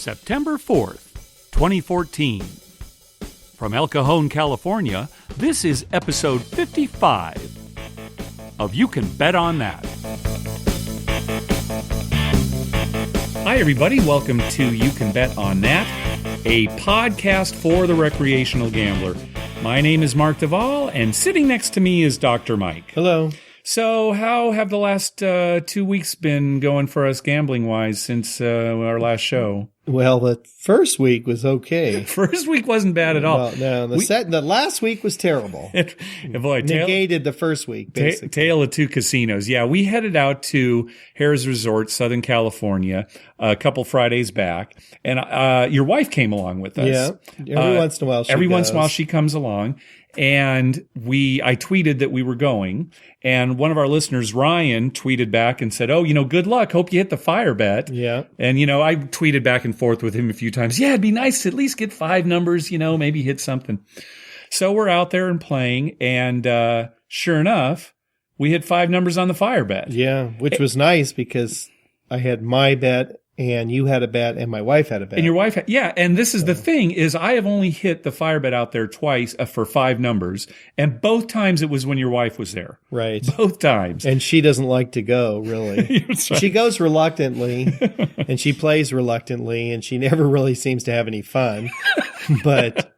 September 4th, 2014. From El Cajon, California, this is episode 55 of You Can Bet on That. Hi, everybody. Welcome to You Can Bet on That, a podcast for the recreational gambler. My name is Mark Duvall, and sitting next to me is Dr. Mike. Hello. So how have the last 2 weeks been going for us gambling-wise since our last show? Well, the first week was okay. First week wasn't bad at all. Well, no, the last week was terrible. Negated the first week, basically. Tale of two casinos. Yeah, we headed out to Harrah's Resort, Southern California, a couple Fridays back, and your wife came along with us. Yeah, every once in a while once in a while she comes along. And I tweeted that we were going, and one of our listeners, Ryan, tweeted back and said, "Oh, good luck. Hope you hit the fire bet." Yeah. And, I tweeted back and forth with him a few times. Yeah, it'd be nice to at least get 5 numbers, maybe hit something. So we're out there and playing, and sure enough, we hit 5 numbers on the fire bet. Yeah, which was nice because I had my bet, and you had a bet, and my wife had a bet. And your wife and this is the thing, is I have only hit the fire bet out there twice for 5 numbers, and both times it was when your wife was there. Right. Both times. And she doesn't like to go, really. Right. She goes reluctantly, and she plays reluctantly, and she never really seems to have any fun. But...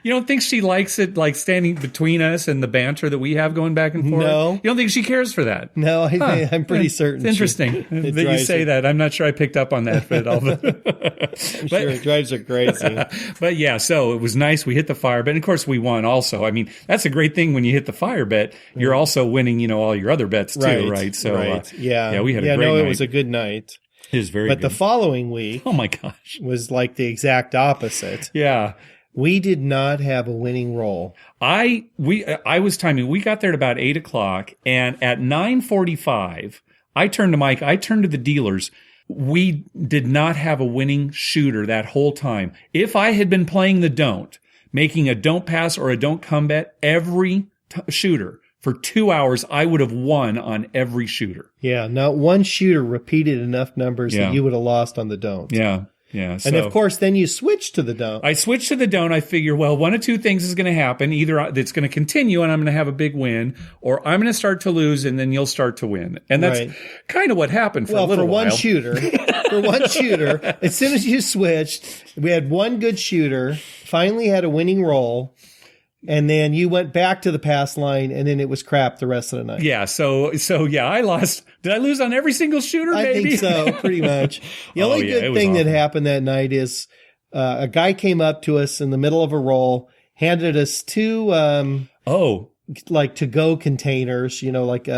You don't think she likes it, like standing between us and the banter that we have going back and forth? No. You don't think she cares for that? No, I'm pretty certain. It's interesting that you say that. I'm not sure I picked up on that at all. I'm sure it drives her crazy. But yeah, so it was nice. We hit the fire bet. And of course, we won also. I mean, that's a great thing when you hit the fire bet. You're also winning, all your other bets too, right? So, yeah, we had a great night. It was a good night. It was very good. But the following week, oh my gosh, was like the exact opposite. Yeah. We did not have a winning roll. I was timing. We got there at about 8:00, and at 9:45, I turned to Mike. I turned to the dealers. We did not have a winning shooter that whole time. If I had been playing the don't, making a don't pass or a don't come bet every shooter for 2 hours, I would have won on every shooter. Yeah, not one shooter repeated enough numbers that you would have lost on the don't. Yeah. Yeah, and of course, then you switch to the don't. I switched to the don't. I figure, well, one of two things is going to happen. Either it's going to continue and I'm going to have a big win, or I'm going to start to lose and then you'll start to win. And that's kind of what happened for a little while. For one shooter, as soon as you switched, we had one good shooter, finally had a winning roll. And then you went back to the pass line, and then it was crap the rest of the night. Yeah, so yeah, I lost. Did I lose on every single shooter? Maybe? I think so, pretty much. The only good thing that happened that night is a guy came up to us in the middle of a roll, handed us 2 like to-go containers, like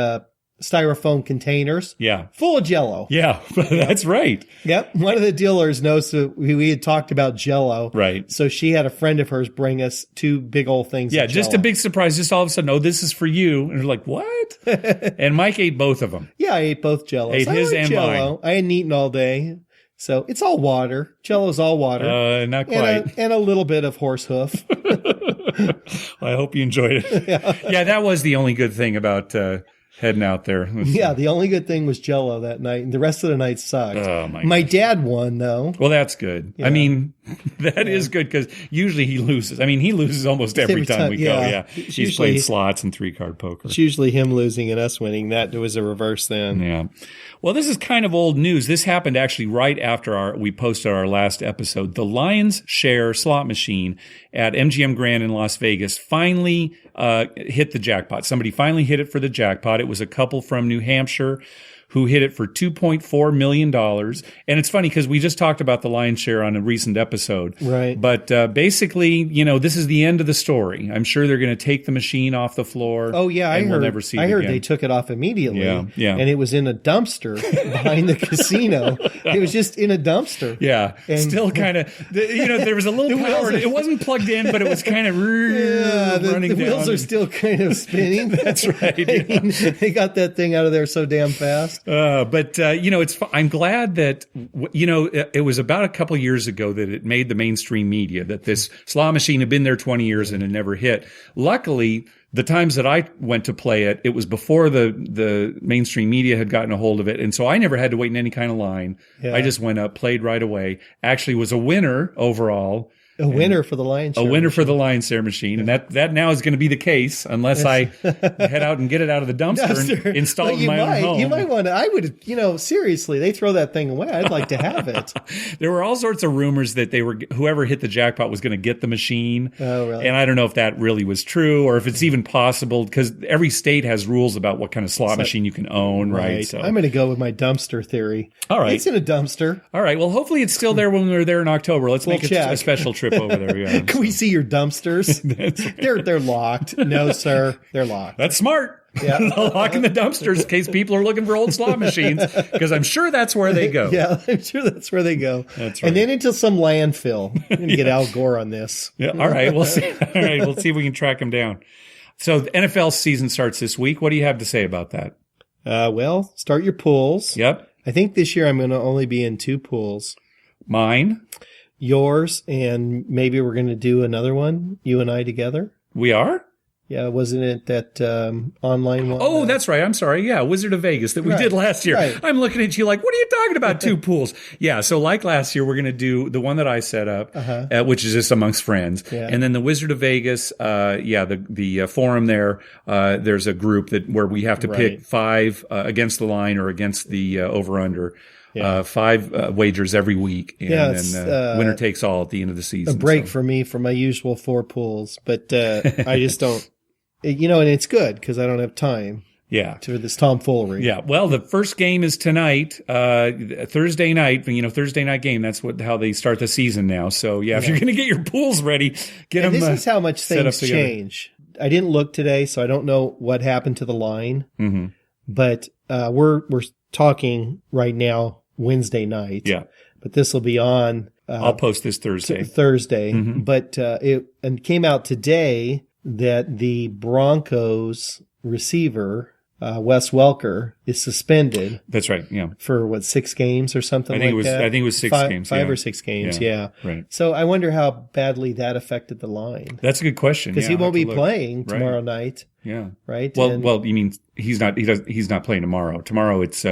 styrofoam containers. Yeah. Full of Jell-O. Yeah, that's right. Yep. One of the dealers knows that we had talked about Jell-O. Right. So she had a friend of hers bring us 2 big old things of just Jell-O. A big surprise. Just all of a sudden, this is for you. And we're like, what? And Mike ate both of them. Yeah, I ate both Jell-Os. Ate his and Jell-O. mine. I hadn't eaten all day. So it's all water. Jell-O's all water. Not quite. And a little bit of horse hoof. Well, I hope you enjoyed it. Yeah, that was the only good thing about heading out there. Yeah, the only good thing was Jell-O that night, and the rest of the night sucked. Oh, my dad won, though. Well, that's good. Yeah. I mean, that is good because usually he loses. I mean, he loses almost every time we go. Yeah, he's played slots and 3-card poker. It's usually him losing and us winning. That was a reverse then. Yeah. Well, this is kind of old news. This happened actually right after we posted our last episode. The Lions Share slot machine at MGM Grand in Las Vegas finally hit the jackpot. Somebody finally hit it for the jackpot. It was a couple from New Hampshire who hit it for $2.4 million. And it's funny because we just talked about the Lion's Share on a recent episode. Right. But basically, this is the end of the story. I'm sure they're going to take the machine off the floor. Oh, yeah. I heard again. They took it off immediately. Yeah. And it was in a dumpster behind the casino. It was just in a dumpster. Yeah. And still kind of, there was a little power. It wasn't plugged in, but it was kind of running the wheels are still kind of spinning. That's right. I mean, they got that thing out of there so damn fast. But I'm glad that, it was about a couple years ago that it made the mainstream media that this slot machine had been there 20 years and had never hit. Luckily, the times that I went to play it, it was before the mainstream media had gotten a hold of it. And so I never had to wait in any kind of line. Yeah. I just went up, played right away, actually was a winner overall. A winner for the lion's share. A winner for the lion's share machine. And that now is going to be the case unless I head out and get it out of the dumpster and install it in my own home. You might want to, I would, seriously, they throw that thing away. I'd like to have it. There were all sorts of rumors that whoever hit the jackpot was going to get the machine. Oh, really? And I don't know if that really was true or if it's even possible because every state has rules about what kind of slot machine you can own, right? So I'm going to go with my dumpster theory. All right. It's in a dumpster. All right. Well, hopefully it's still there when we were there in October. Let's make a special trip over there. Yeah. Can we see your dumpsters? They're locked. No, sir. They're locked. That's smart. Yeah. Locking the dumpsters in case people are looking for old slot machines because I'm sure that's where they go. Yeah, I'm sure that's where they go. That's right. And then into some landfill. I'm going to get Al Gore on this. Yeah. All right. We'll see. All right. We'll see if we can track him down. So the NFL season starts this week. What do you have to say about that? Well, start your pools. Yep. I think this year I'm going to only be in 2 pools. Mine. Yours, and maybe we're going to do another one, you and I together. We are? Yeah, wasn't it that online one? Oh, that's right. I'm sorry. Yeah, Wizard of Vegas that we did last year. Right. I'm looking at you like, what are you talking about, 2 pools? Yeah, so like last year, we're going to do the one that I set up, which is just amongst friends. Yeah. And then the Wizard of Vegas, the forum there, there's a group where we have to pick 5 against the line or against the over-under. Yeah. 5 wagers every week, and then winner takes all at the end of the season. A break for me from my usual 4 pools, but I just don't, and it's good because I don't have time. Yeah. To this tomfoolery. Yeah. Well, the first game is tonight, Thursday night. Thursday night game. That's how they start the season now. So if you're going to get your pools ready, get them. This is how much things change. I didn't look today, so I don't know what happened to the line. Mm-hmm. But we're talking right now. Wednesday night. Yeah. But this will be on. I'll post this Thursday. Mm-hmm. But it came out today that the Broncos receiver, Wes Welker, is suspended. That's right. Yeah. For 6 games or something like that? I think it was 6 games. 5 or 6 games. Yeah. Right. So I wonder how badly that affected the line. That's a good question. Because he won't be playing tomorrow night. Yeah. Right. Well, you mean he's not playing tomorrow. Tomorrow it's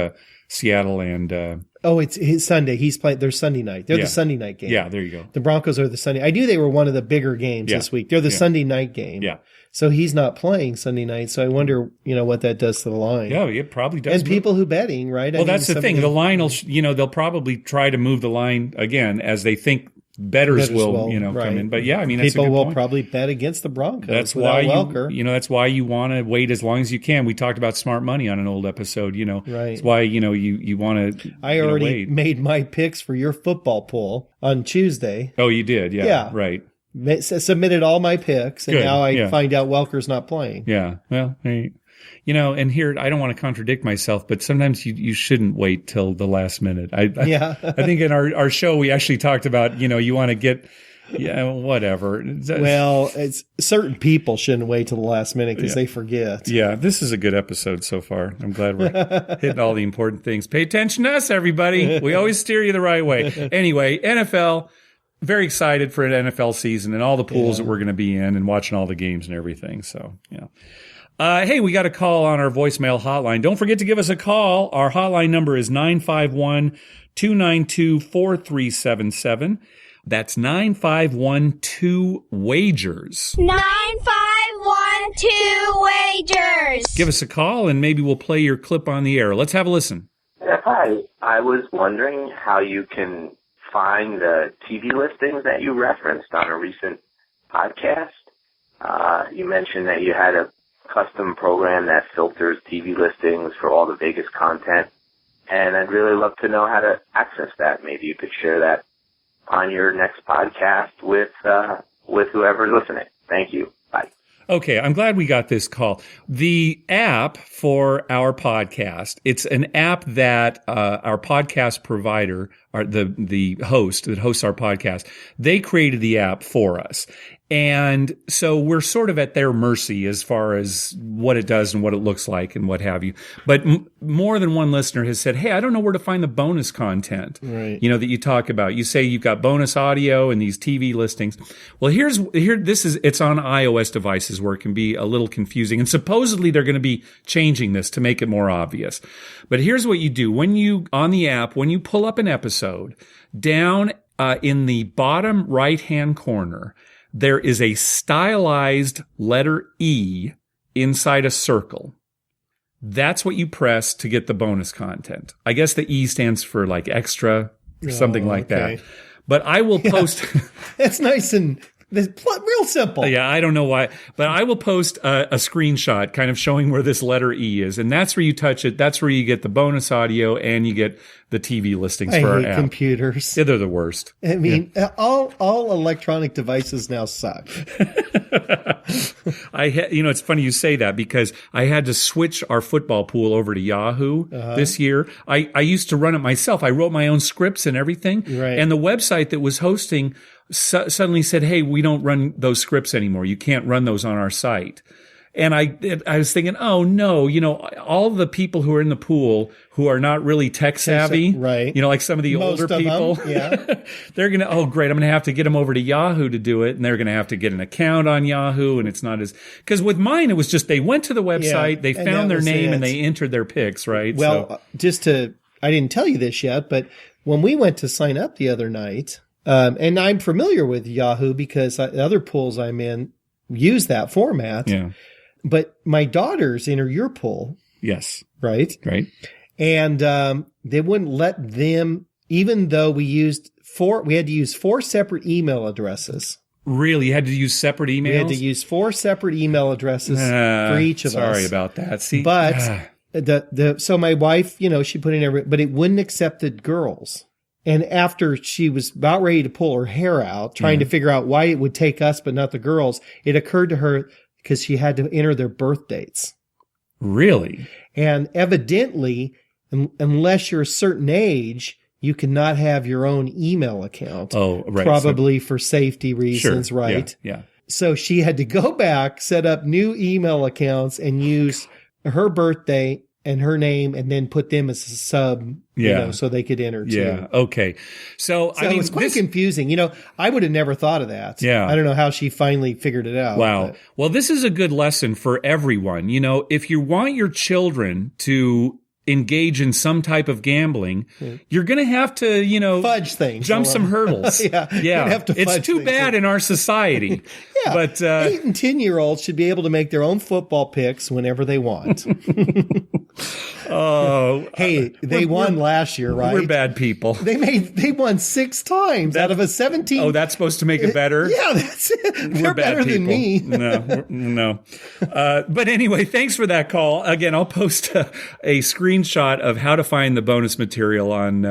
Seattle and. It's Sunday. He's playing. They're Sunday night. They're the Sunday night game. Yeah, there you go. The Broncos are the Sunday. I knew they were one of the bigger games this week. They're the Sunday night game. Yeah. So he's not playing Sunday night. So I wonder, what that does to the line. Yeah, it probably does. And people who betting, right? Well, that's the thing. The line will, they'll probably try to move the line again as they think bettors will come in. But that's people a good will point. probably bet against the Broncos. That's why Welker. That's why you want to wait as long as you can. We talked about smart money on an old episode. Right. That's why you want to. I already made my picks for your football pool on Tuesday. Oh, you did, yeah. Right. Submitted all my picks, and now I find out Welker's not playing. Yeah. Well, and here, I don't want to contradict myself, but sometimes you shouldn't wait till the last minute. I think in our show, we actually talked about, you want to get, whatever. Well, it's certain people shouldn't wait till the last minute because they forget. Yeah. This is a good episode so far. I'm glad we're hitting all the important things. Pay attention to us, everybody. We always steer you the right way. Anyway, NFL. Very excited for an NFL season and all the pools that we're going to be in and watching all the games and everything. So, hey, we got a call on our voicemail hotline. Don't forget to give us a call. Our hotline number is 951-292-4377. That's 9512-WAGERS. 9512-WAGERS. Give us a call and maybe we'll play your clip on the air. Let's have a listen. Hi. I was wondering how you can find the TV listings that you referenced on a recent podcast. You mentioned that you had a custom program that filters TV listings for all the Vegas content, and I'd really love to know how to access that. Maybe you could share that on your next podcast with whoever's listening. Thank you. Bye. Okay, I'm glad we got this call. The app for our podcast, it's an app that our podcast provider, or the host that hosts our podcast, they created the app for us. And so we're sort of at their mercy as far as what it does and what it looks like and what have you. But more than one listener has said, hey, I don't know where to find the bonus content, right, that you talk about. You say you've got bonus audio and these TV listings. Well, it's on iOS devices where it can be a little confusing. And supposedly they're going to be changing this to make it more obvious. But here's what you do. On the app, when you pull up an episode, down in the bottom right-hand corner, there is a stylized letter E inside a circle. That's what you press to get the bonus content. I guess the E stands for like extra or something like that. But I will post. That's nice and real simple. Yeah, I don't know why. But I will post a screenshot kind of showing where this letter E is. And that's where you touch it. That's where you get the bonus audio and you get the TV listings for our app. Computers. Yeah, they're the worst. I mean, all electronic devices now suck. It's funny you say that because I had to switch our football pool over to Yahoo this year. I used to run it myself. I wrote my own scripts and everything. Right. And the website that was hosting suddenly said, hey, we don't run those scripts anymore. You can't run those on our site. And I was thinking, oh no, all the people who are in the pool who are not really tech savvy, right? Like some of the Most older of people, them, yeah. they're going to, oh great, I'm going to have to get them over to Yahoo to do it. And they're going to have to get an account on Yahoo. And it's not because with mine, it was just, they went to the website, they found their name and they entered their picks, right? Well, I didn't tell you this yet, but when we went to sign up the other night, and I'm familiar with Yahoo because other pools I'm in use that format. Yeah. But my daughter's in your pool. Yes. Right? Right. And they wouldn't let them, even though we had to use 4 separate email addresses. Really? You had to use separate emails? We had to use 4 separate email addresses for each of us. Sorry about that. See, but so my wife, she put in but it wouldn't accept the girls. And after she was about ready to pull her hair out, trying to figure out why it would take us but not the girls, it occurred to her because she had to enter their birth dates. Really? And evidently, unless you're a certain age, you cannot have your own email account. Oh, right. Probably for safety reasons, sure. right? Yeah. So she had to go back, set up new email accounts, and use her birthday and her name, and then put them as a sub, so they could enter too. Yeah. Okay. So I mean, it's quite confusing. I would have never thought of that. Yeah. I don't know how she finally figured it out. Wow. But. Well, this is a good lesson for everyone. If you want your children to engage in some type of gambling, you're going to have to, fudge things, jump some hurdles. Yeah. Have to it's too bad in our society. Yeah. But 8 and 10-year-olds should be able to make their own football picks whenever they want. Oh, hey, they won last year, right? We're bad people. They won 6 times out of a 17. Oh, that's supposed to make it better? Yeah, that's it. They're bad better people. than me. No. But anyway, thanks for that call. Again, I'll post a screenshot of how to find the bonus material on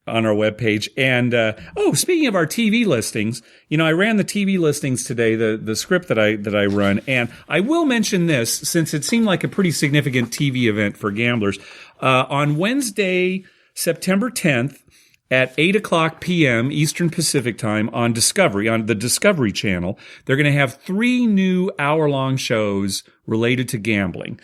our webpage. And speaking of our TV listings, I ran the TV listings today, the script that I run, and I will mention this since it seemed like a pretty significant TV event for gamblers. On Wednesday, September 10th at 8:00 p.m. Eastern Pacific Time on Discovery, on the Discovery Channel, they're going to have 3 new hour-long shows related to gambling.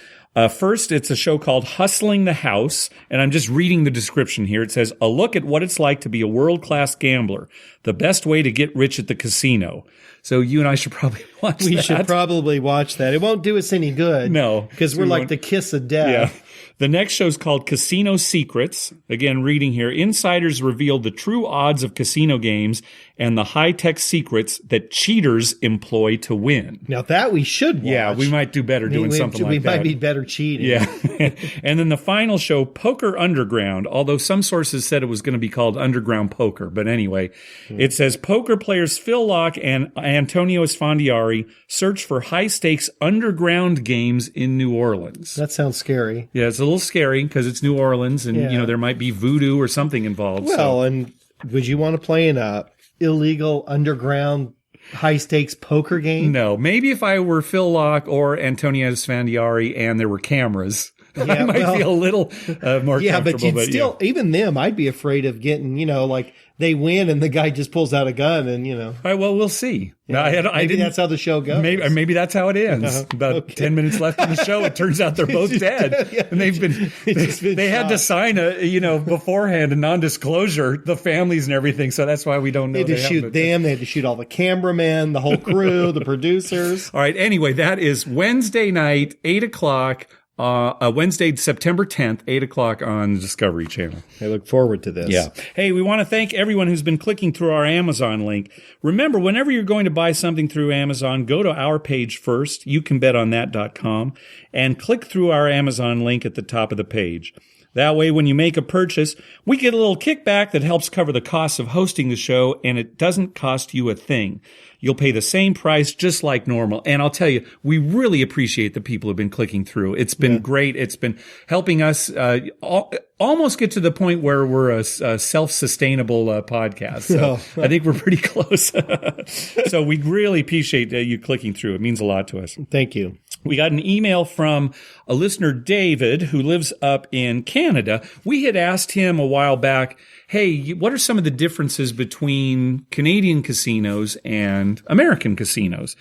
First, it's a show called Hustling the House, and I'm just reading the description here. It says, a look at what it's like to be a world-class gambler, the best way to get rich at the casino. So you and I should probably watch that. We should probably watch that. It won't do us any good. No. Because we're like the kiss of death. Yeah. The next show is called Casino Secrets. Again, reading here, insiders reveal the true odds of casino games and the high-tech secrets that cheaters employ to win. Now that we should watch. Yeah, we might do better doing something like that. We might be better cheating. Yeah. And then the final show, Poker Underground, although some sources said it was going to be called Underground Poker. But anyway, it says poker players Phil Locke and Antonio Esfandiari search for high-stakes underground games in New Orleans. That sounds scary. Yeah, it's a little scary because it's New Orleans and, there might be voodoo or something involved. Well, and would you want to play in a illegal underground high-stakes poker game? No. Maybe if I were Phil Locke or Antonio Esfandiari and there were cameras, I might feel a little more comfortable. But still, even them, I'd be afraid of getting, like they win and the guy just pulls out a gun and, All right, well, we'll see. Yeah, maybe that's how the show goes. Maybe that's how it ends. About 10 minutes left in the show, it turns out they're both dead. Yeah, and they had to sign beforehand a non-disclosure, the families and everything. So that's why we don't know. They had to shoot them. They had to shoot all the cameramen, the whole crew, the producers. All right. Anyway, that is Wednesday night, 8:00. Wednesday, September 10th, 8:00 on the Discovery Channel. I look forward to this. Yeah. Hey, we want to thank everyone who's been clicking through our Amazon link. Remember, whenever you're going to buy something through Amazon, go to our page first, youcanbetonthat.com, and click through our Amazon link at the top of the page. That way, when you make a purchase, we get a little kickback that helps cover the costs of hosting the show, and it doesn't cost you a thing. You'll pay the same price just like normal. And I'll tell you, we really appreciate the people who've been clicking through. It's been great. It's been helping us almost get to the point where we're a self-sustainable podcast. So I think we're pretty close. So we really appreciate you clicking through. It means a lot to us. Thank you. We got an email from a listener, David, who lives up in Canada. We had asked him a while back, hey, what are some of the differences between Canadian casinos and American casinos?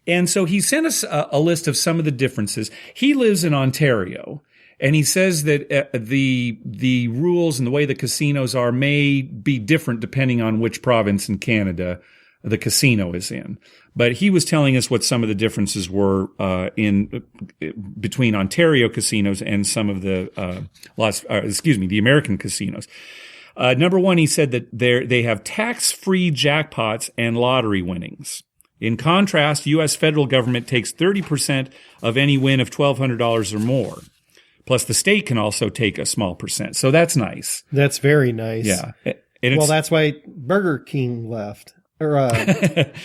And so he sent us a list of some of the differences. He lives in Ontario, and he says that the rules and the way the casinos are may be different depending on which province in Canada the casino is in. But he was telling us what some of the differences were between Ontario casinos and some of the the American casinos. Number one, he said that they have tax-free jackpots and lottery winnings. In contrast, U.S. federal government takes 30% of any win of $1,200 or more. Plus, the state can also take a small percent. So that's nice. That's very nice. Yeah. That's why Burger King left. Or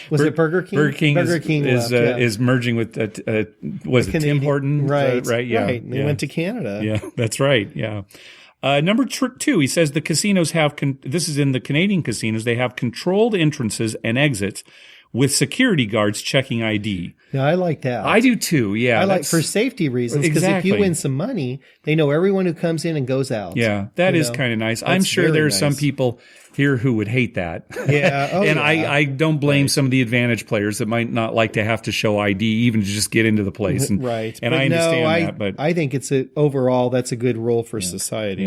was it Burger King? Burger King is merging with Tim Horton? Right. Right. Yeah. Right. They went to Canada. Yeah, that's right. Yeah. Number two, he says the casinos have, this is in the Canadian casinos, they have controlled entrances and exits with security guards checking ID. Yeah, I like that. I do too. Yeah. I like for safety reasons. Because if you win some money, they know everyone who comes in and goes out. Yeah, that is kind of nice. I'm sure there's some people here who would hate that. Yeah. Oh, and I don't blame some of the advantage players that might not like to have to show ID even to just get into the place. And, right. And I understand that. But I think overall, that's a good rule for society.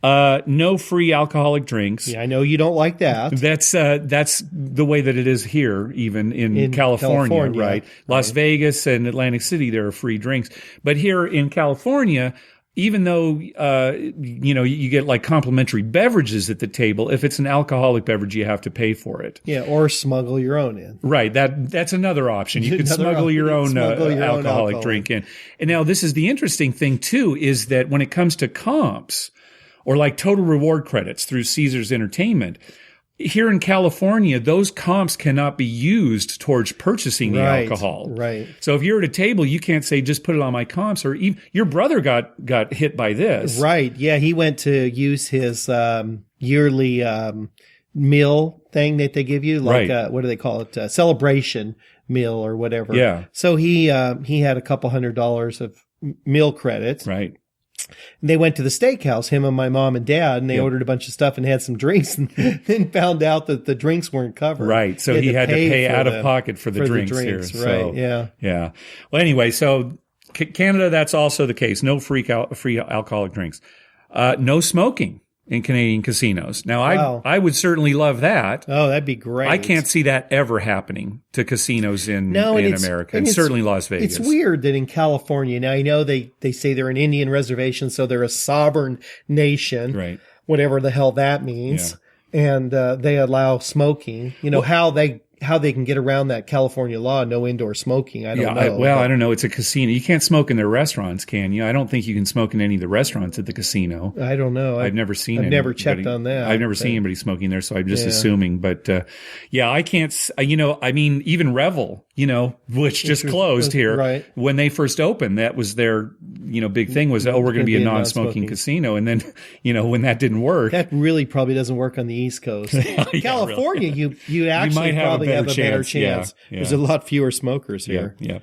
Yeah. No free alcoholic drinks. Yeah, I know you don't like that. That's the way that it is here, even in California, right? Las Vegas and Atlantic City, there are free drinks. But here in California, even though, you get like complimentary beverages at the table, if it's an alcoholic beverage, you have to pay for it. Yeah, or smuggle your own in. Right. That's another option. You can smuggle your own alcoholic drink in. And now this is the interesting thing too, is that when it comes to comps or like total reward credits through Caesars Entertainment, here in California, those comps cannot be used towards purchasing the alcohol. Right. So if you're at a table, you can't say, just put it on my comps. Or even, your brother got hit by this. Right. Yeah. He went to use his yearly meal thing that they give you. Like, what do they call it? Celebration meal or whatever. Yeah. So he had a couple $100 of meal credits. Right. And they went to the steakhouse, him and my mom and dad, and they ordered a bunch of stuff and had some drinks and then found out that the drinks weren't covered. Right. So he had to pay out of pocket for the drinks here. Right. So, Yeah. Yeah. Well, anyway, so Canada, that's also the case. No free alcoholic drinks. No smoking in Canadian casinos. Now, I would certainly love that. Oh, that'd be great. I can't see that ever happening to casinos in America, and certainly Las Vegas. It's weird that in California, now I know they say they're an Indian reservation, so they're a sovereign nation, right? Whatever the hell that means. Yeah. And they allow smoking. How they can get around that California law, no indoor smoking, I don't know. I don't know. It's a casino. You can't smoke in their restaurants, can you? I don't think you can smoke in any of the restaurants at the casino. I don't know. I've never seen I've never checked on that. I've never seen anybody smoking there, so I'm just assuming. But, I can't, even Revel, which just closed here. Right. When they first opened, that was their, big thing was, we're going to be a non-smoking casino. And then, when that didn't work. That really probably doesn't work on the East Coast. California, really. you actually probably probably have a better chance. Yeah. There's a lot fewer smokers here. Yeah.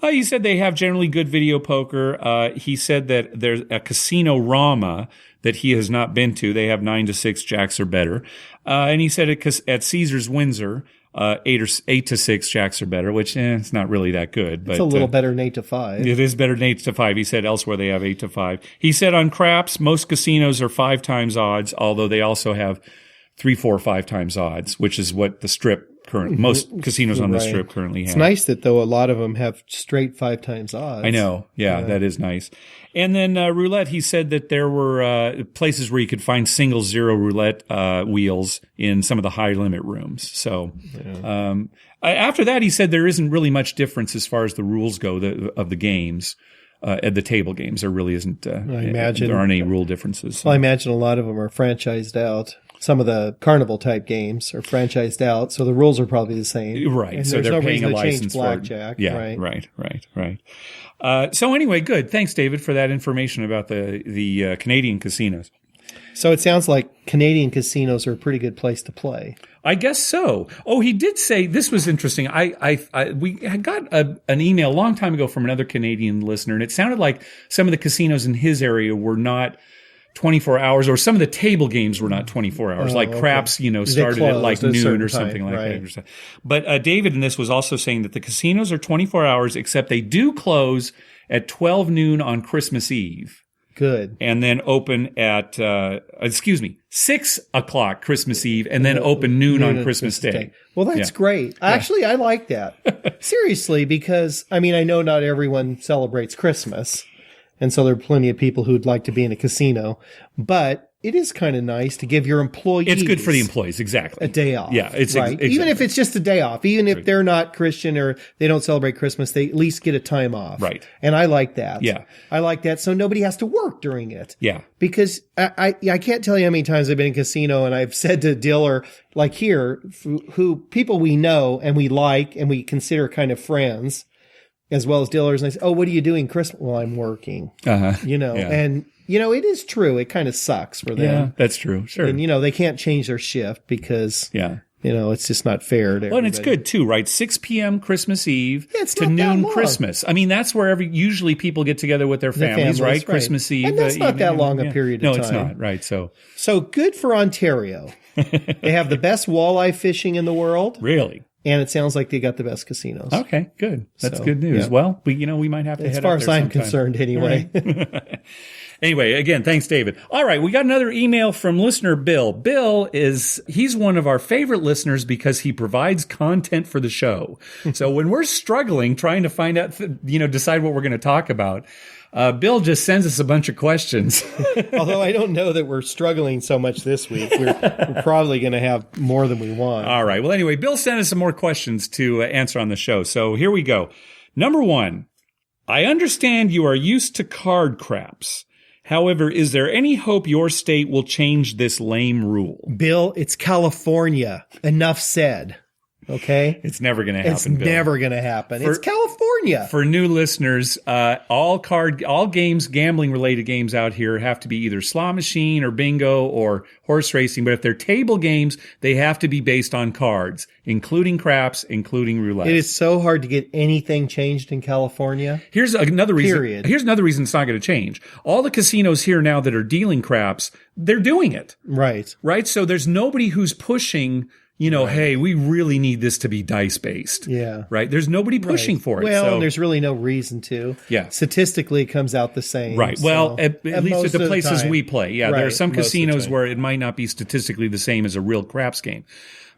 He said they have generally good video poker. He said that there's a Casino Rama that he has not been to. They have 9 to 6 jacks or better. And he said at Caesars Windsor, 8 to 6 jacks or better, which it's not really that good. But it's a little better than 8 to 5. It is better than 8 to 5. He said elsewhere they have 8 to 5. He said on craps, most casinos are 5 times odds, although they also have 3, 4, 5 times odds, which is what the Strip most casinos on the Strip currently have. It's nice that though a lot of them have straight 5 times odds. I know. Yeah, that is nice. And then roulette, he said that there were places where you could find single zero roulette wheels in some of the high limit rooms. So after that, he said there isn't really much difference as far as the rules go of the games. At the table games, there really isn't. I imagine there aren't any rule differences. Well, I imagine a lot of them are franchised out. Some of the carnival type games are franchised out, so the rules are probably the same. Right. And so they're paying a license for blackjack. Yeah. Right. So anyway, good. Thanks, David, for that information about the Canadian casinos. So it sounds like Canadian casinos are a pretty good place to play. I guess so. Oh, he did say this was interesting. We had got an email a long time ago from another Canadian listener, and it sounded like some of the casinos in his area were not 24 hours, or some of the table games were not 24 hours, craps, started at like noon or something like that. But David in this was also saying that the casinos are 24 hours, except they do close at 12 noon on Christmas Eve. Good. And then open at, 6 o'clock Christmas Eve, and then open noon on Christmas Day. Well, that's great. Actually, I like that. Seriously, because, I know not everyone celebrates Christmas. And so there are plenty of people who'd like to be in a casino. But it is kind of nice to give your employees... It's good for the employees, exactly. A day off. Yeah, it's right. Exactly. Even if it's just a day off. Even if they're not Christian or they don't celebrate Christmas, they at least get a time off. Right. And I like that. Yeah. I like that so nobody has to work during it. Yeah. Because I can't tell you how many times I've been in a casino and I've said to Diller, like here, who people we know and we like and we consider kind of friends, as well as dealers, and I say, "Oh, what are you doing Christmas?" "Well, I'm working." And it is true. It kind of sucks for them. Yeah, that's true. Sure. And they can't change their shift because it's just not fair to everybody. Well, and it's good too, right? 6 p.m. Christmas Eve to not noon that long. Christmas. That's where usually people get together with their families, right? Christmas Eve. And that's not that long a period of time. No, it's not. Right. So good for Ontario. They have the best walleye fishing in the world. Really? And it sounds like they got the best casinos. Okay, good. That's good news. Yeah. Well, we might have to head as far as I'm concerned, anyway. Right. Anyway, again, thanks, David. All right, we got another email from listener Bill. Bill he's one of our favorite listeners because he provides content for the show. So when we're struggling trying to find out, decide what we're going to talk about, Bill just sends us a bunch of questions. Although I don't know that we're struggling so much this week. We're probably going to have more than we want. All right. Well, anyway, Bill sent us some more questions to answer on the show. So here we go. Number 1, I understand you are used to card craps. However, is there any hope your state will change this lame rule? Bill, it's California. Enough said. Okay? It's never going to happen. It's never going to happen. It's California. For new listeners, all gambling related games out here have to be either slot machine or bingo or horse racing. But if they're table games, they have to be based on cards, including craps, including roulette. It is so hard to get anything changed in California. Here's another reason. Period. Here's another reason it's not going to change. All the casinos here now that are dealing craps, they're doing it. Right. Right. So there's nobody who's pushing, hey, we really need this to be dice-based. Yeah. Right? There's nobody pushing for it. Well, and there's really no reason to. Yeah. Statistically, it comes out the same. Right. Well, at least at the places we play. Yeah. There are some casinos where it might not be statistically the same as a real craps game.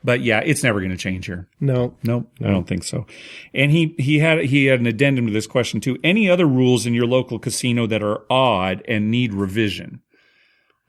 But yeah, it's never going to change here. No, I don't think so. And he had an addendum to this question too. Any other rules in your local casino that are odd and need revision?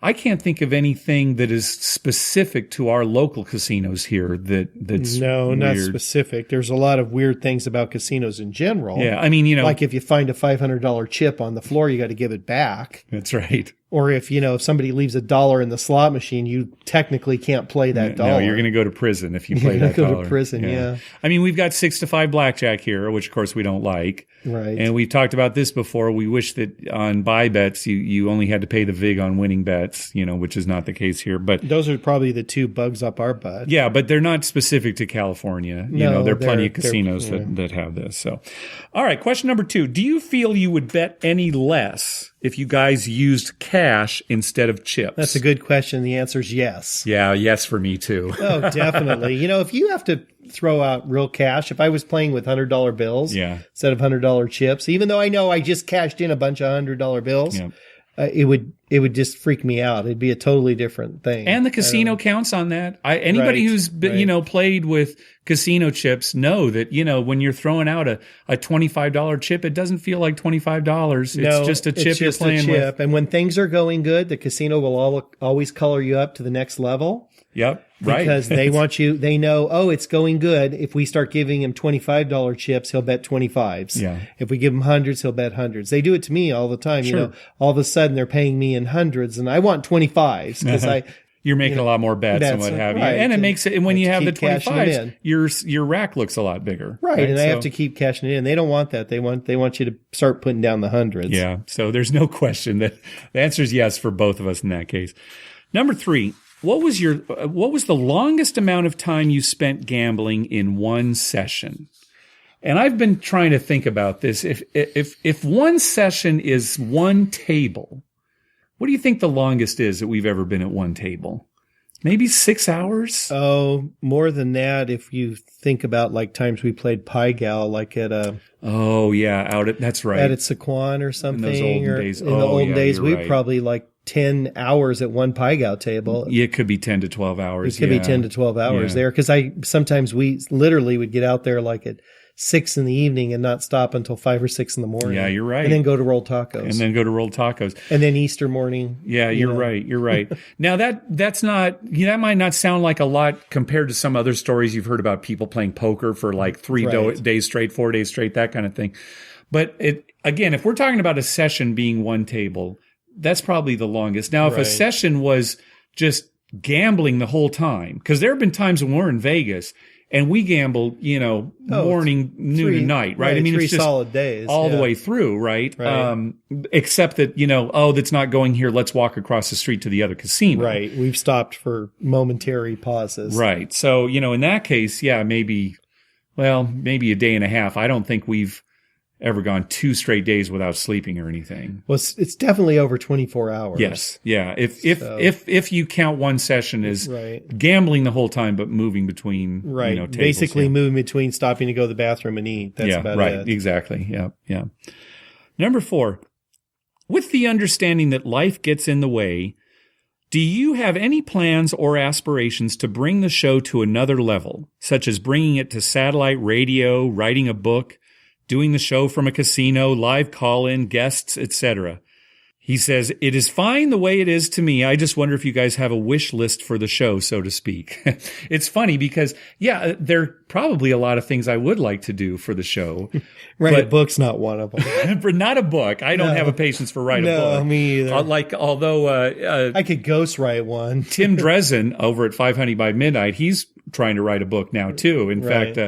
I can't think of anything that is specific to our local casinos here that's weird. Not specific. There's a lot of weird things about casinos in general. Yeah, like if you find a $500 chip on the floor, you got to give it back. That's right. Or if somebody leaves $1 in the slot machine, you technically can't play that dollar. No, you're going to go to prison if you play that dollar. Go to prison, yeah. I mean, we've got 6 to 5 blackjack here, which of course we don't like. Right. And we've talked about this before. We wish that on buy bets, you only had to pay the VIG on winning bets, which is not the case here. But those are probably the 2 bugs up our butt. Yeah, but they're not specific to California. No, there are plenty of casinos that have this. So, all right, question number 2. Do you feel you would bet any less if you guys used cash instead of chips? That's a good question. The answer is yes. Yeah, yes for me too. Oh, definitely. If you have to throw out real cash, if I was playing with $100 bills instead of $100 chips, even though I know I just cashed in a bunch of $100 bills, it would just freak me out. It'd be a totally different thing. And the casino counts on that. Anybody who's been, played with casino chips know that, when you're throwing out a $25 chip, it doesn't feel like $25. It's just a chip you're playing with. And when things are going good, the casino will always color you up to the next level. Yep. Right. Because they want you, they know, it's going good. If we start giving him $25 chips, he'll bet 25s. Yeah. If we give him hundreds, he'll bet hundreds. They do it to me all the time. Sure. All of a sudden they're paying me in hundreds and I want 25s because you're making a lot more bets and what have you. Right. And it makes it, and when you have the 25s, your rack looks a lot bigger. Right. And I have to keep cashing it in. They don't want that. They want you to start putting down the hundreds. Yeah. So there's no question that the answer is yes for both of us in that case. Number 3. What was the longest amount of time you spent gambling in one session? And I've been trying to think about this. If one session is one table, what do you think the longest is that we've ever been at one table? Maybe 6 hours? Oh, more than that. If you think about like times we played Pai Gal, like at oh yeah, that's right. At Sequan or something. In those olden days. In the olden days, we right. probably like 10 hours at one Pai Gow table. It could be 10 to 12 hours. It could be 10 to 12 hours there. Cause sometimes we literally would get out there like at 6 in the evening and not stop until 5 or 6 in the morning. Yeah, you're right. And then go to roll tacos. And then Easter morning. Yeah, you're right. You're right. Now that might not sound like a lot compared to some other stories you've heard about people playing poker for like 3 days straight, 4 days straight, that kind of thing. But again, if we're talking about a session being one table, that's probably the longest. Now, if a session was just gambling the whole time, because there have been times when we're in Vegas and we gamble, morning, noon, and night, right? I mean, 3 it's just solid days all the way through, right? Except that, that's not going here. Let's walk across the street to the other casino. Right. We've stopped for momentary pauses. Right. So, in that case, maybe a day and a half. I don't think we've ever gone 2 straight days without sleeping or anything. Well, it's definitely over 24 hours. Yes. Yeah. If you count one session as gambling the whole time, but moving between, tables. Basically moving between stopping to go to the bathroom and eat. That's about it. Exactly. Yeah. Yeah. Number 4, with the understanding that life gets in the way, do you have any plans or aspirations to bring the show to another level, such as bringing it to satellite radio, writing a book, doing the show from a casino, live call-in, guests, etc.? He says, it is fine the way it is to me. I just wonder if you guys have a wish list for the show, so to speak. It's funny because, there are probably a lot of things I would like to do for the show. A book's not one of them. Not a book. I don't have a patience for writing a book. No, me either. Although I could ghostwrite one. Tim Dresden over at 5 Honey by Midnight, he's trying to write a book now too. In fact,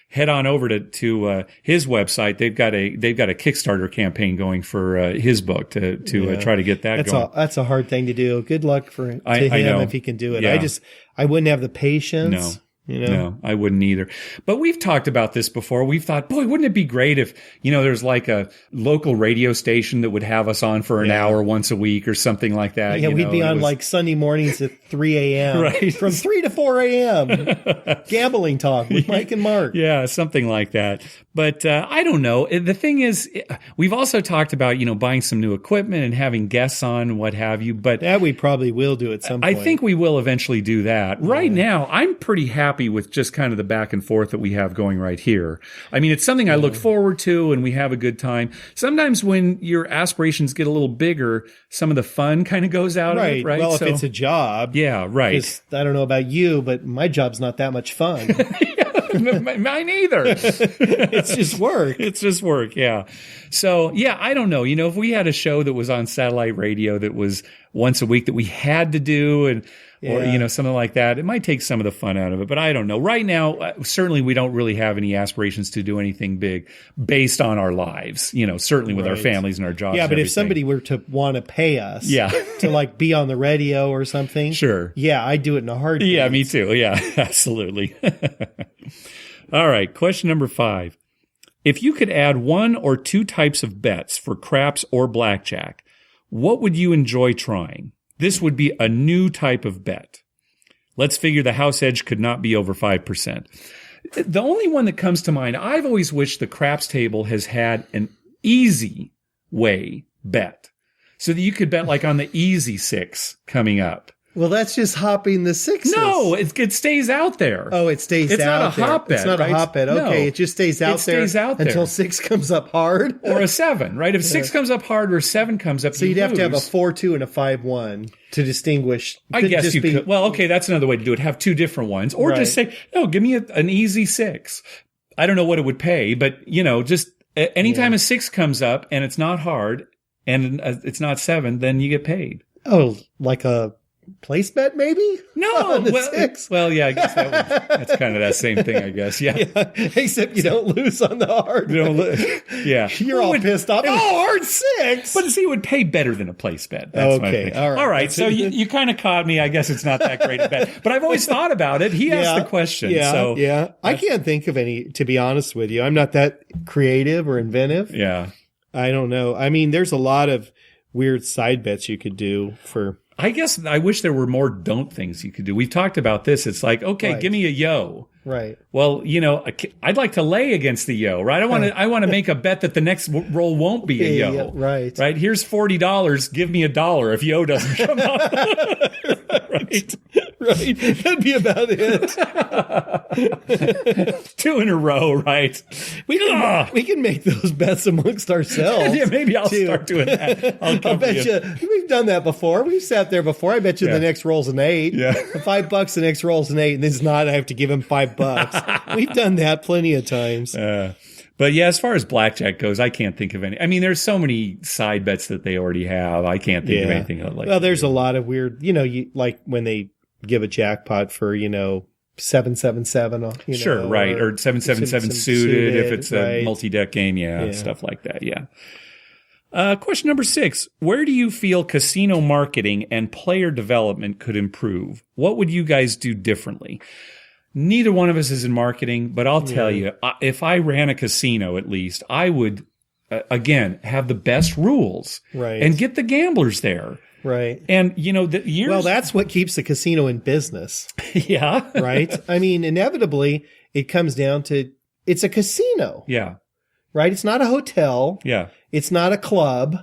head on over to his website. They've got a Kickstarter campaign going for his book to try to get that going. That's a hard thing to do. Good luck to him if he can do it. Yeah. I wouldn't have the patience. No, I wouldn't either. But we've talked about this before. We've thought, boy, wouldn't it be great if, there's like a local radio station that would have us on for an hour once a week or something like that. Yeah, we'd be on like Sunday mornings at 3 a.m. Right. From 3 to 4 a.m. Gambling talk with Mike and Mark. Yeah, something like that. But I don't know. The thing is, we've also talked about, buying some new equipment and having guests on and what have you. But that we probably will do at some point. I think we will eventually do that. Right now, I'm pretty happy happy with just kind of the back and forth that we have going right here. I mean, it's something I look forward to and we have a good time. Sometimes when your aspirations get a little bigger, some of the fun kind of goes out of it, right? Well, if it's a job. Yeah, right. I don't know about you, but my job's not that much fun. Mine either. It's just work. It's just work, yeah. So, yeah, I don't know. If we had a show that was on satellite radio that was once a week that we had to do or something like that, it might take some of the fun out of it. But I don't know. Right now, certainly we don't really have any aspirations to do anything big based on our lives, certainly with our families and our jobs. Yeah, but if somebody were to want to pay us to like be on the radio or something. Sure. Yeah, I'd do it in a heartbeat. Yeah, me too. Yeah, absolutely. All right. Question number 5. If you could add 1 or 2 types of bets for craps or blackjack, what would you enjoy trying? This would be a new type of bet. Let's figure the house edge could not be over 5%. The only one that comes to mind, I've always wished the craps table has had an easy way bet so that you could bet like on the easy 6 coming up. Well, that's just hopping the 6s. No, it stays out there. Oh, it stays out there. It's not a hot bet. It's not a hot bet. Okay, it just stays out there until 6 comes up hard. Or a 7, right? If 6 comes up hard or 7 comes up, so you'd have to have a 4-2 and a 5-1 to distinguish. I guess you could. Well, okay, that's another way to do it. Have 2 different ones. Or just say, no, give me an easy 6. I don't know what it would pay, but, just anytime a 6 comes up and it's not hard and it's not 7, then you get paid. Oh, like a place bet, maybe? No, well, yeah, I guess that's kind of that same thing, I guess. Yeah. Except you don't lose on the hard. Yeah, you're all pissed off. Oh, hard 6. But see, it would pay better than a place bet. That's okay, all right. So you kind of caught me. I guess it's not that great a bet, but I've always thought about it. He asked the question. Yeah. I can't think of any. To be honest with you, I'm not that creative or inventive. Yeah, I don't know. I mean, there's a lot of weird side bets you could do for. I guess I wish there were more don't things you could do. We've talked about this. It's like, okay, give me a yo. Right. Well, I'd like to lay against the yo, right? I want to make a bet that the next roll won't be a yo. Yeah, right. Right. Here's $40. Give me $1 if yo doesn't come up. Right. Right. That'd be about it. 2 in a row, right? We can make those bets amongst ourselves. Yeah, maybe I'll start doing that. I'll bet you. We've done that before. We've sat there before. I bet you the next roll's an 8. Yeah. $5, the next roll's an 8, and it's not. I have to give him $5. We've done that plenty of times. But yeah, as far as blackjack goes, I can't think of any. I mean, there's so many side bets that they already have. I can't think of anything like. Well, there's a lot of weird. Like when they give a jackpot for 777. Sure, right, or 777 suited if it's a multi-deck game. Yeah, stuff like that. Yeah. Question number 6. Where do you feel casino marketing and player development could improve? What would you guys do differently? Neither one of us is in marketing, but I'll tell you, if I ran a casino at least, I would, again, have the best rules and get the gamblers there. Right. And, well, that's what keeps the casino in business. Yeah. Right? I mean, inevitably, it comes down to it's a casino. Yeah. Right? It's not a hotel. Yeah. It's not a club.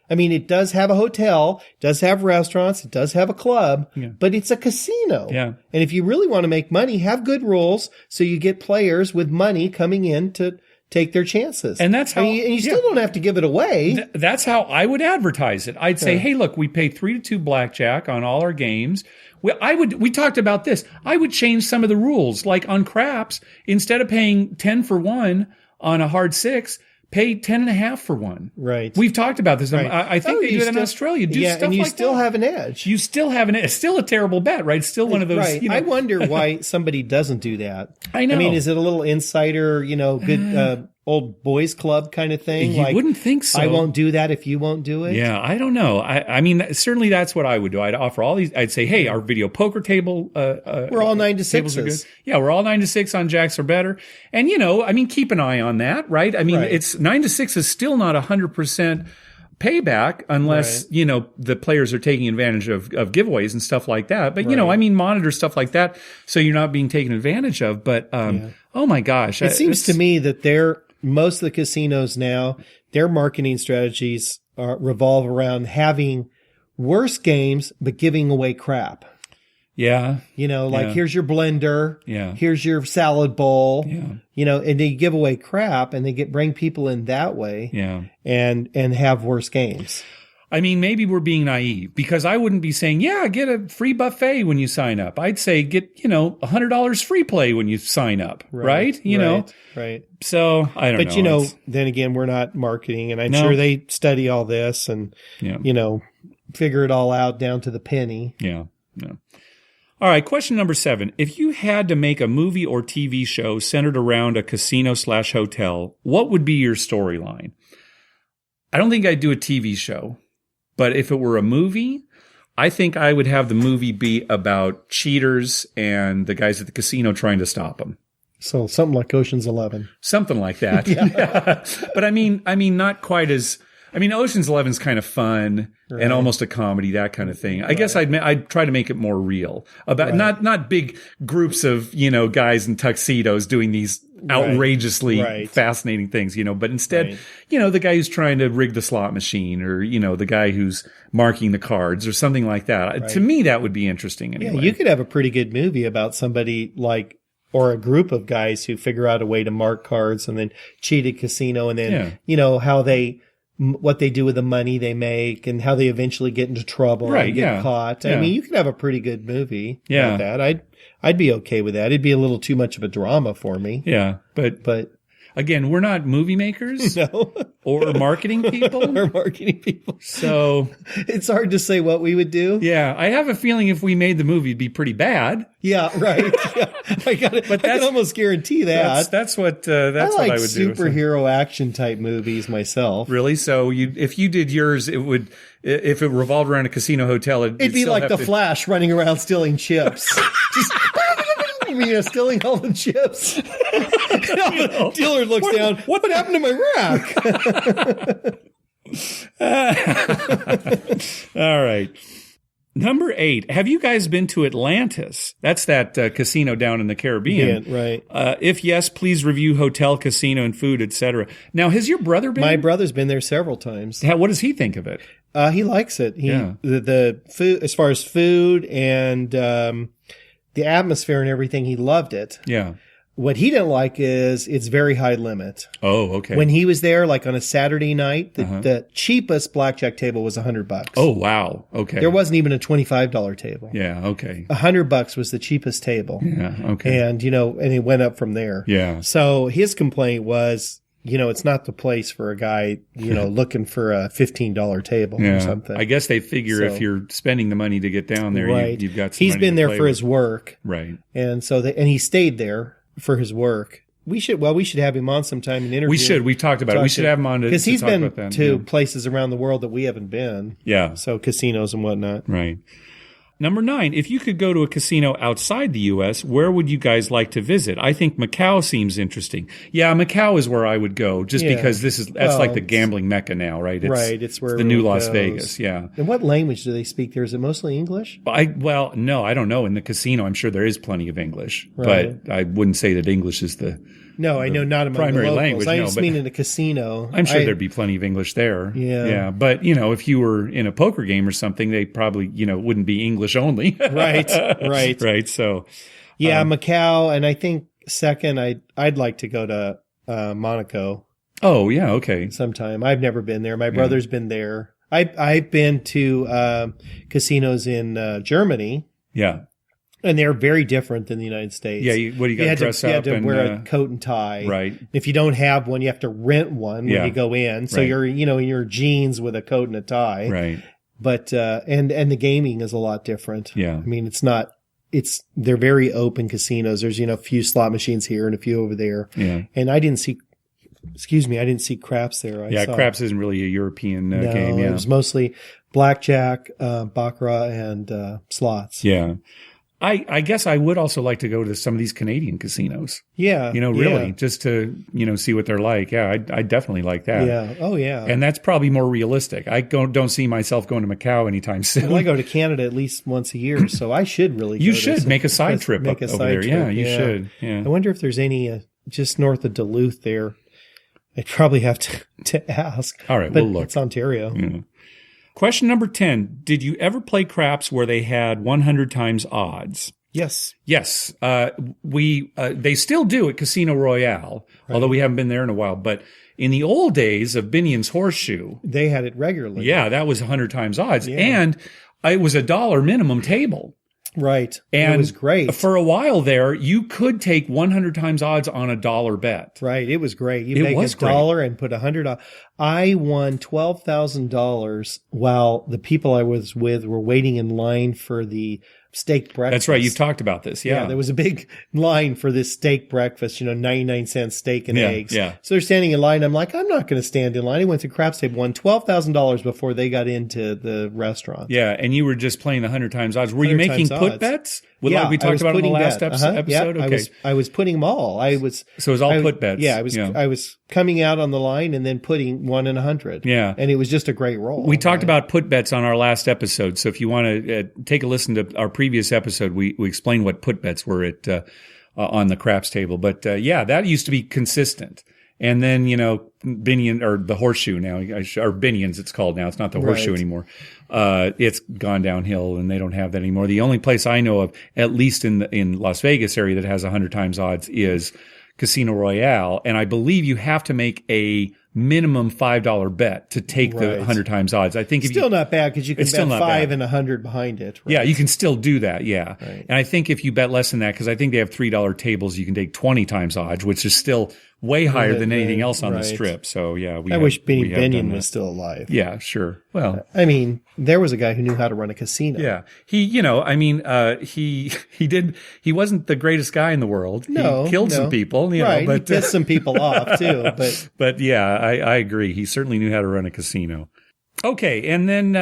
I mean, it does have a hotel, it does have restaurants, it does have a club, but it's a casino. Yeah. And if you really want to make money, have good rules so you get players with money coming in to take their chances. And that's how, and you still don't have to give it away. That's how I would advertise it. I'd say, hey, look, we pay 3-2 blackjack on all our games. We talked about this. I would change some of the rules. Like on craps, instead of paying 10 for 1 on a hard 6, pay 10.5 for 1. Right. We've talked about this. Right. I think they do it in Australia. And you still have an edge. You still have an edge. It's still a terrible bet, right? It's still one of those. Right. I wonder why somebody doesn't do that. I know. I mean, is it a little insider, good old boys club kind of thing? You wouldn't think so. I won't do that if you won't do it. Yeah, I don't know. I mean, certainly that's what I would do. I'd offer all these. I'd say, hey, our video poker table. We're all 9 to 6s. Yeah, we're all 9 to 6 on jacks or better. And I mean, keep an eye on that, right? I mean, it's 9 to 6 is still not 100% payback unless, the players are taking advantage of giveaways and stuff like that. But, I mean, monitor stuff like that so you're not being taken advantage of. But, oh my gosh. It seems to me that most of the casinos now, their marketing strategies revolve around having worse games, but giving away crap. Yeah. Here's your blender. Yeah. Here's your salad bowl. Yeah. And they give away crap and they bring people in that way. Yeah. And have worse games. I mean, maybe we're being naive because I wouldn't be saying, get a free buffet when you sign up. I'd say get, $100 free play when you sign up. Right. Right. So I don't know. But, then again, we're not marketing and I'm sure they study all this and, figure it all out down to the penny. Yeah. All right. Question number 7. If you had to make a movie or TV show centered around a casino/hotel, what would be your storyline? I don't think I'd do a TV show, but if it were a movie, I think I would have the movie be about cheaters and the guys at the casino trying to stop them. So something like Ocean's 11. Something like that. Yeah. But I mean, not quite as. I mean, Ocean's 11's kind of fun and almost a comedy, that kind of thing. I guess I'd try to make it more real about not big groups of, guys in tuxedos doing these outrageously fascinating things, but instead, the guy who's trying to rig the slot machine or, the guy who's marking the cards or something like that. Right. To me, that would be interesting anyway. Yeah, you could have a pretty good movie about somebody or a group of guys who figure out a way to mark cards and then cheat at casino and then, how what they do with the money they make and how they eventually get into trouble and get caught. I mean, you could have a pretty good movie about that. I'd be okay with that. It'd be a little too much of a drama for me. Yeah. But again, we're not movie makers or marketing people. So it's hard to say what we would do. Yeah. I have a feeling if we made the movie, it'd be pretty bad. Yeah. Right. Yeah. I can almost guarantee that. That's what I would do. Superhero action type movies myself. Really? So if you did yours, it would, if it revolved around a casino hotel, it'd be like the Flash running around stealing chips. Just stealing all the chips. The dealer looks down. What happened to my rack? All right. Number 8. Have you guys been to Atlantis? That's that casino down in the Caribbean. Yeah, right. If yes, please review hotel, casino, and food, etc. Now, has your brother been? My brother's been there several times. What does he think of it? He likes it. The food, as far as food and the atmosphere and everything, he loved it. Yeah. What he didn't like is it's very high limit. Oh, okay. When he was there, like on a Saturday night, the cheapest blackjack table was $100. Oh, wow. Okay. There wasn't even a $25 table. Yeah. Okay. $100 was the cheapest table. Yeah. Okay. And, and it went up from there. Yeah. So his complaint was, it's not the place for a guy, looking for a $15 table or something. I guess they figure if you're spending the money to get down there, you've got some He's been there for his work. Right. And so and he stayed there for his work. We should have him on sometime and interview. We should. We've talked about it. We should have him on because he's been to places around the world that we haven't been. Yeah. So casinos and whatnot. Right. Number 9, if you could go to a casino outside the U.S., where would you guys like to visit? I think Macau seems interesting. Yeah, Macau is where I would go just because that's like the gambling mecca now, right? It's where it's the new Las Vegas, yeah. And what language do they speak there? Is it mostly English? No, I don't know. In the casino, I'm sure there is plenty of English, but I wouldn't say that English is the I know not among primary the locals. language. I just mean in a casino. I'm sure there'd be plenty of English there. Yeah. But if you were in a poker game or something, they probably wouldn't be English only. Right. So, Macau, and I think second, I'd like to go to Monaco. Oh yeah, okay. Sometime. I've never been there. My brother's been there. I've been to casinos in Germany. Yeah. And they're very different than the United States. Yeah, you got to dress up. You had to wear a coat and tie. Right. If you don't have one, you have to rent one when you go in. So you're, in your jeans with a coat and a tie. Right. But and the gaming is a lot different. Yeah. I mean, they're very open casinos. There's, a few slot machines here and a few over there. Yeah. And I didn't see craps there. Craps isn't really a European game. Yeah. It was mostly blackjack, baccarat, and slots. Yeah. I guess I would also like to go to some of these Canadian casinos. Yeah. Really, just to, see what they're like. Yeah, I definitely like that. Yeah. Oh, yeah. And that's probably more realistic. I don't see myself going to Macau anytime soon. Well, I go to Canada at least once a year, so I should really You should make a side trip over there. Yeah, you should. Yeah. I wonder if there's any just north of Duluth there. I'd probably have to ask. All right, but we'll look. It's Ontario. Yeah. Question number 10. Did you ever play craps where they had 100 times odds? Yes. Yes. They still do at Casino Royale, although we haven't been there in a while. But in the old days of Binion's Horseshoe, they had it regularly. Yeah, that was 100 times odds. Yeah. And it was $1 minimum table. Right. And it was great. For a while there, you could take 100 times odds on a $1 bet. Right. It was great. You make $1 and put $100. I won $12,000 while the people I was with were waiting in line for the steak breakfast. That's right. You've talked about this. Yeah. There was a big line for this steak breakfast, 99-cent steak and eggs. Yeah. So they're standing in line. I'm like, I'm not going to stand in line. I went to craps table, won $12,000 before they got into the restaurant. Yeah. And you were just playing the 100 times odds. Were you making put bets? Like we talked about in the last episode? Yeah, okay. I was putting them all. So it was all put bets. Yeah. I was coming out on the line and then putting 1 in 100. Yeah. And it was just a great roll. We talked about put bets on our last episode. So if you want to take a listen to our previous episode, we explained what put bets were on the craps table. But that used to be consistent. And then, Binion, or the Horseshoe now, or Binion's it's called now. It's not the Horseshoe anymore. It's gone downhill and they don't have that anymore. The only place I know of, at least in Las Vegas area, that has 100 times odds is Casino Royale. And I believe you have to make a minimum $5 bet to take the 100 times odds. I think still not bad because you can bet 5 and 100 behind it. Right? Yeah, you can still do that. Yeah. Right. And I think if you bet less than that, because I think they have $3 tables, you can take 20 times odds, which is still way higher than anything else on the strip. So yeah, I wish Binion was still alive. Yeah, sure. Well, I mean, there was a guy who knew how to run a casino. Yeah, he wasn't the greatest guy in the world. No, he killed some people. Right, but he pissed some people off too. But yeah, I agree. He certainly knew how to run a casino. Okay, and then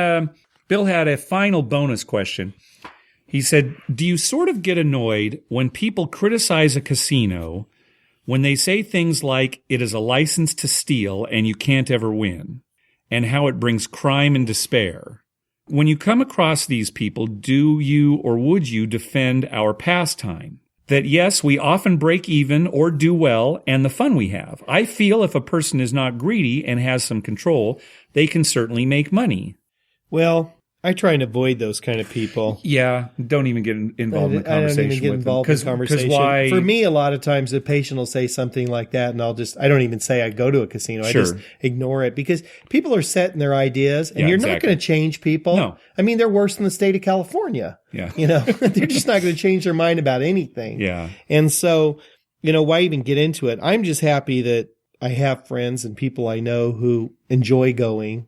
Bill had a final bonus question. He said, "Do you sort of get annoyed when people criticize a casino when they say things like it is a license to steal and you can't ever win, and how it brings crime and despair? When you come across these people, do you or would you defend our pastime? That yes, we often break even or do well, and the fun we have. I feel if a person is not greedy and has some control, they can certainly make money." Well, I try and avoid those kind of people. Yeah, don't even get involved in the conversation. I don't even get involved in the conversation. Why? For me, a lot of times the patient will say something like that, and I don't even say I go to a casino. Sure. I just ignore it because people are set in their ideas, and you're not going to change people. No. I mean, they're worse than the state of California. Yeah. They're just not going to change their mind about anything. Yeah. And so, why even get into it? I'm just happy that I have friends and people I know who enjoy going,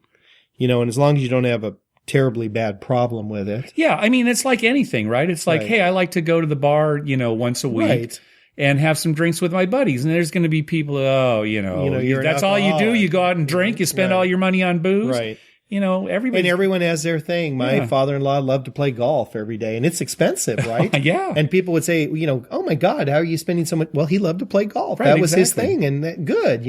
and as long as you don't have a terribly bad problem with it. Yeah, I mean, it's like anything, right? It's like, hey, I like to go to the bar, once a week and have some drinks with my buddies. And there's going to be people, that's all you do. You go out and drink. You spend all your money on booze. Right. Everybody. And everyone has their thing. My father-in-law loved to play golf every day, and it's expensive, right? Yeah. And people would say, oh my God, how are you spending so much? Well, he loved to play golf. Right, that was his thing, and good,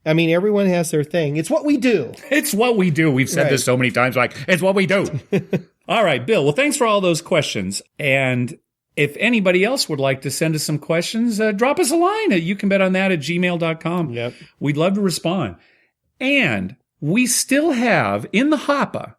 I mean, everyone has their thing. It's what we do. It's what we do. We've said this so many times, it's what we do. All right, Bill. Well, thanks for all those questions. And if anybody else would like to send us some questions, drop us a line at youcanbetonthat@gmail.com. Yep. We'd love to respond. And we still have, in the hopper,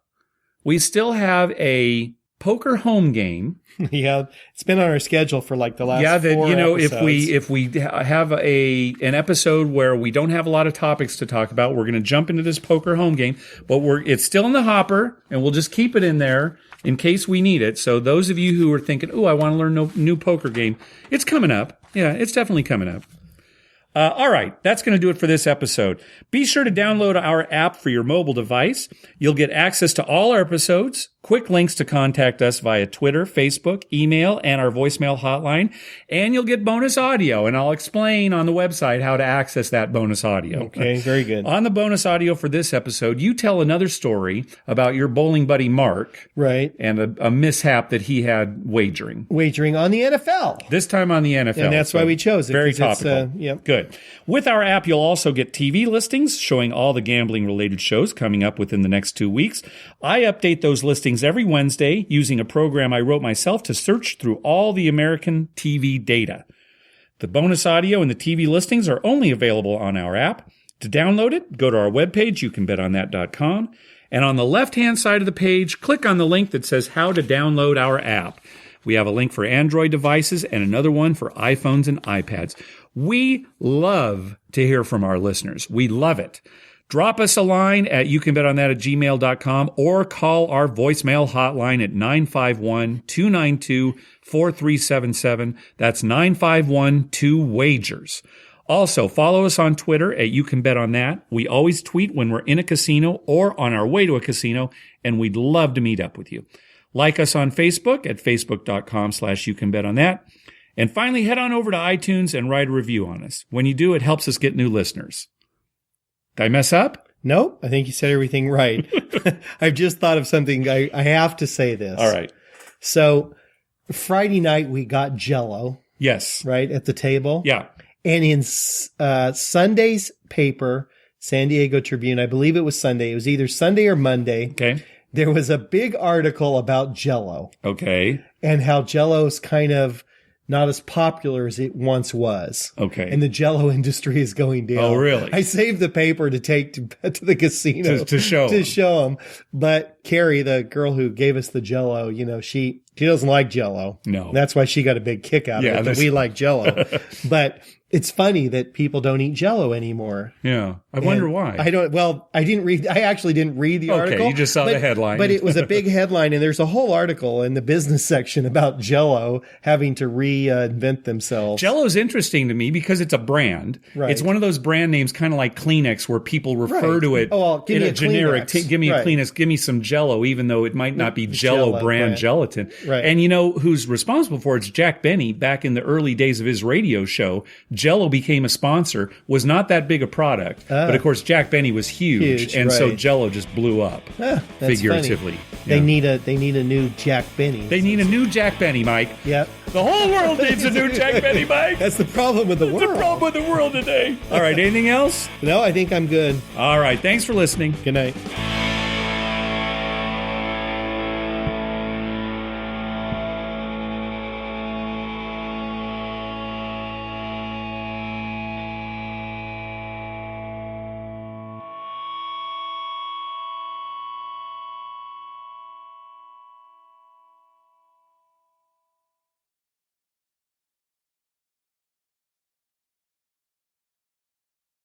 a poker home game. Yeah, it's been on our schedule for like the last 4 episodes. if we have an episode where we don't have a lot of topics to talk about, we're going to jump into this poker home game. But it's still in the hopper, and we'll just keep it in there in case we need it. So those of you who are thinking, I want to learn a new poker game, it's coming up. Yeah, it's definitely coming up. All right, that's going to do it for this episode. Be sure to download our app for your mobile device. You'll get access to all our episodes, quick links to contact us via Twitter, Facebook, email, and our voicemail hotline. And you'll get bonus audio, and I'll explain on the website how to access that bonus audio. Okay, very good. On the bonus audio for this episode, you tell another story about your bowling buddy Mark. Right. And a mishap that he had wagering. Wagering on the NFL. This time on the NFL. And that's why we chose it. Very topical. Yep. Good. With our app, you'll also get TV listings showing all the gambling-related shows coming up within the next 2 weeks. I update those listings every Wednesday using a program I wrote myself to search through all the American TV data. The bonus audio and the TV listings are only available on our app. To download it, go to our webpage, youcanbetonthat.com. And on the left-hand side of the page, click on the link that says how to download our app. We have a link for Android devices and another one for iPhones and iPads. We love to hear from our listeners. We love it. Drop us a line at youcanbetonThat@gmail.com or call our voicemail hotline at 951-292-4377. That's 951-2-WAGERS. Also, follow us on Twitter at YouCanBetOnThat. We always tweet when we're in a casino or on our way to a casino, and we'd love to meet up with you. Like us on Facebook at facebook.com/YouCanBetOnThat. And finally, head on over to iTunes and write a review on us. When you do, it helps us get new listeners. Did I mess up? No, I think you said everything right. I've just thought of something. I have to say this. All right. So Friday night we got Jell-O. Yes. Right at the table. Yeah. And in Sunday's paper, San Diego Tribune, I believe it was Sunday. It was either Sunday or Monday. Okay. There was a big article about Jell-O. Okay. And how Jell-O's kind of not as popular as it once was. Okay. And the Jell-O industry is going down. Oh, really? I saved the paper to take to the casino to show them. But Carrie, the girl who gave us the Jell-O, she doesn't like Jell-O. No. That's why she got a big kick out of it. But we like Jell-O. But it's funny that people don't eat Jell-O anymore. Yeah. I wonder why. I actually didn't read the article. Okay, you just saw the headline. But it was a big headline, and there's a whole article in the business section about Jell-O having to reinvent themselves. Jell-O's interesting to me because it's a brand. Right. It's one of those brand names kind of like Kleenex where people refer to it in a generic. Give me a Kleenex, give me some Jell-O, even though it might not be Jell-O brand gelatin. Right. And you know who's responsible for it? It's Jack Benny. Back in the early days of his radio show, Jell-O became a sponsor, was not that big a product. But of course, Jack Benny was huge and so Jell-O just blew up, figuratively. Funny. They need a new Jack Benny. They need a new Jack Benny, Mike. Yep. The whole world needs a new Jack Benny, Mike. That's the problem with the world. That's the problem with the world today. All right, anything else? No, I think I'm good. All right, thanks for listening. Good night.